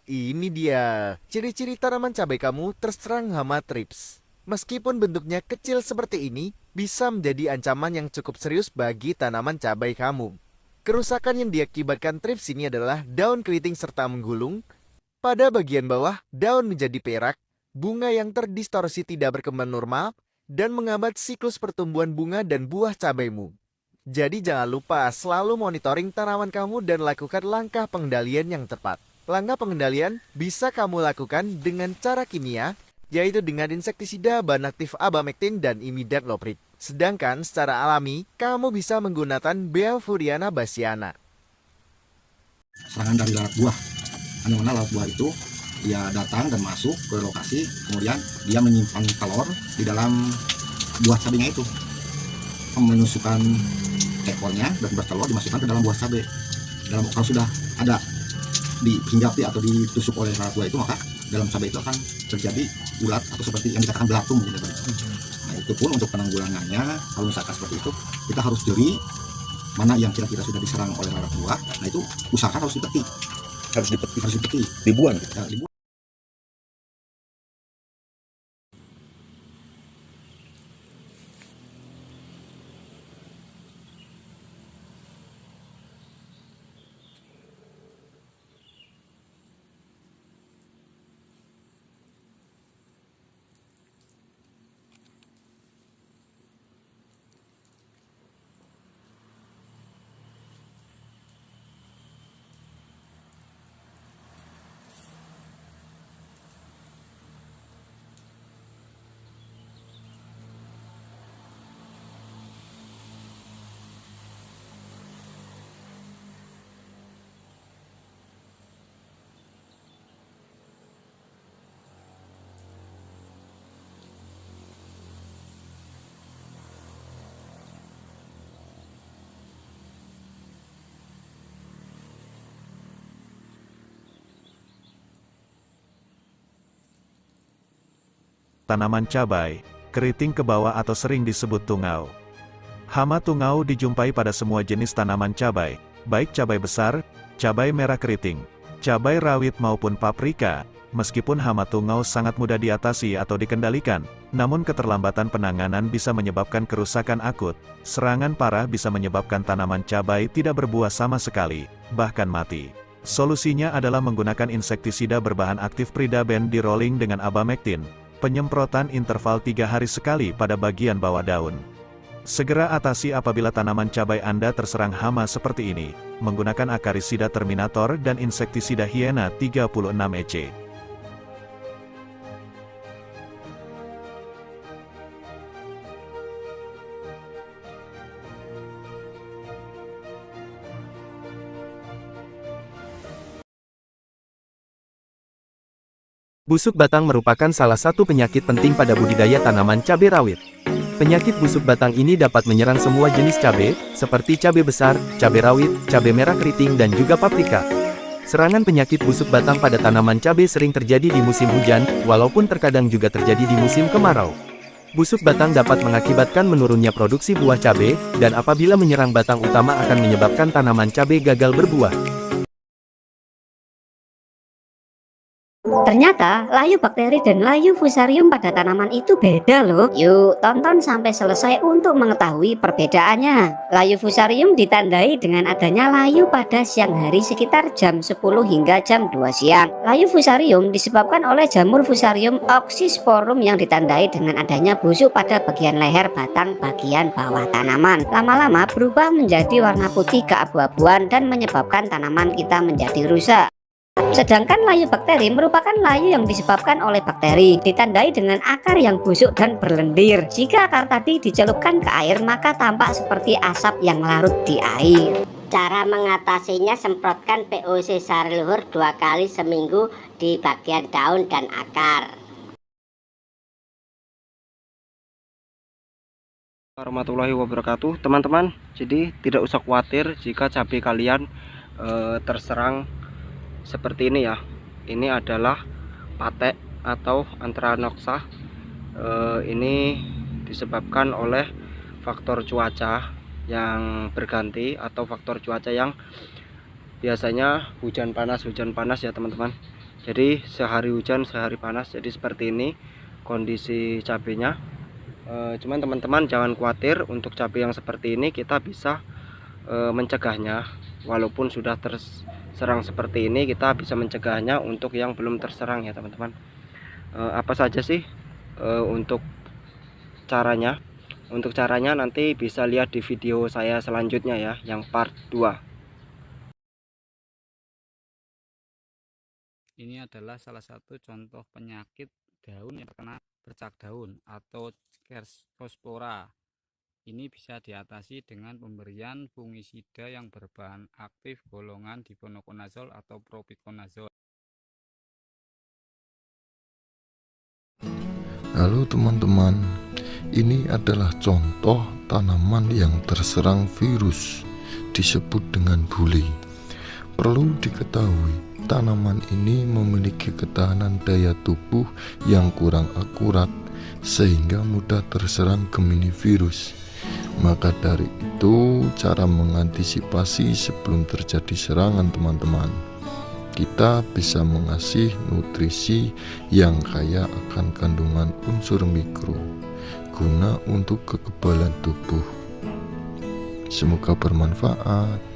Ini dia, ciri-ciri tanaman cabai kamu terserang hama thrips. Meskipun bentuknya kecil seperti ini, bisa menjadi ancaman yang cukup serius bagi tanaman cabai kamu. Kerusakan yang diakibatkan thrips ini adalah daun keriting serta menggulung. Pada bagian bawah, daun menjadi perak, bunga yang terdistorsi tidak berkembang normal, dan menghambat siklus pertumbuhan bunga dan buah cabaimu. Jadi jangan lupa selalu monitoring tanaman kamu dan lakukan langkah pengendalian yang tepat. Langkah pengendalian bisa kamu lakukan dengan cara kimia, yaitu dengan insektisida bahan aktif abamectin dan imidacloprid. Sedangkan secara alami, kamu bisa menggunakan Beaufuriana bassiana. Serangan dari lalat buah, yang mana lalat buah itu dia datang dan masuk ke lokasi, kemudian dia menyimpan telur di dalam buah cabenya itu, menusukkan ekornya dan bertelur dimasukkan ke dalam buah cabai. Kalau sudah ada dihinggapi atau ditusuk oleh lalat buah itu, maka dalam cabai itu akan terjadi ulat atau seperti yang dikatakan belatung gitu. Nah, itu pun untuk penanggulangannya, kalau misalkan seperti itu, kita harus jeli mana yang kira-kira sudah diserang oleh lalat buah. Nah, itu usahakan harus dipeti, harus dipeti, dibuang. ya, dibuang. Tanaman cabai, keriting ke bawah atau sering disebut tungau. Hama tungau dijumpai pada semua jenis tanaman cabai, baik cabai besar, cabai merah keriting, cabai rawit maupun paprika. Meskipun hama tungau sangat mudah diatasi atau dikendalikan, namun keterlambatan penanganan bisa menyebabkan kerusakan akut. Serangan parah bisa menyebabkan tanaman cabai tidak berbuah sama sekali, bahkan mati. Solusinya adalah menggunakan insektisida berbahan aktif Pridaben di rolling dengan abamectin. Penyemprotan interval 3 hari sekali pada bagian bawah daun. Segera atasi apabila tanaman cabai Anda terserang hama seperti ini, menggunakan akarisida terminator dan insektisida Hiena 36 EC. Busuk batang merupakan salah satu penyakit penting pada budidaya tanaman cabai rawit. Penyakit busuk batang ini dapat menyerang semua jenis cabai, seperti cabai besar, cabai rawit, cabai merah keriting dan juga paprika. Serangan penyakit busuk batang pada tanaman cabai sering terjadi di musim hujan, walaupun terkadang juga terjadi di musim kemarau. Busuk batang dapat mengakibatkan menurunnya produksi buah cabai, dan apabila menyerang batang utama akan menyebabkan tanaman cabai gagal berbuah. Ternyata, layu bakteri dan layu fusarium pada tanaman itu beda loh. Yuk, tonton sampai selesai untuk mengetahui perbedaannya. Layu fusarium ditandai dengan adanya layu pada siang hari sekitar jam 10 hingga jam 2 siang. Layu fusarium disebabkan oleh jamur fusarium oxysporum yang ditandai dengan adanya busuk pada bagian leher batang bagian bawah tanaman. Lama-lama berubah menjadi warna putih keabu-abuan dan menyebabkan tanaman kita menjadi rusak. Sedangkan layu bakteri merupakan layu yang disebabkan oleh bakteri, ditandai dengan akar yang busuk dan berlendir. Jika akar tadi dicelupkan ke air, maka tampak seperti asap yang larut di air. Cara mengatasinya, semprotkan POC sari luhur 2 kali seminggu di bagian daun dan akar. Warahmatullahi wabarakatuh, teman-teman. Jadi tidak usah khawatir jika cabai kalian terserang seperti ini ya. Ini adalah patek atau Anthranoxa. Ini disebabkan oleh faktor cuaca yang berganti atau faktor cuaca yang biasanya hujan panas ya teman-teman. Jadi sehari hujan sehari panas, jadi seperti ini kondisi cabenya. Cuman teman-teman jangan khawatir, untuk cabai yang seperti ini kita bisa mencegahnya. Walaupun sudah terserang seperti ini, kita bisa mencegahnya untuk yang belum terserang ya teman-teman. Apa saja sih untuk caranya? Untuk caranya nanti bisa lihat di video saya selanjutnya ya, yang part 2. Ini adalah salah satu contoh penyakit daun yang terkena bercak daun atau Cercospora. Ini bisa diatasi dengan pemberian fungisida yang berbahan aktif golongan difenoconazole atau propiconazole. Halo teman-teman, ini adalah contoh tanaman yang terserang virus, disebut dengan bule. Perlu diketahui, tanaman ini memiliki ketahanan daya tubuh yang kurang akurat sehingga mudah terserang Gemini virus. Maka dari itu, cara mengantisipasi sebelum terjadi serangan teman-teman, kita bisa mengasih nutrisi yang kaya akan kandungan unsur mikro guna untuk kekebalan tubuh. Semoga bermanfaat.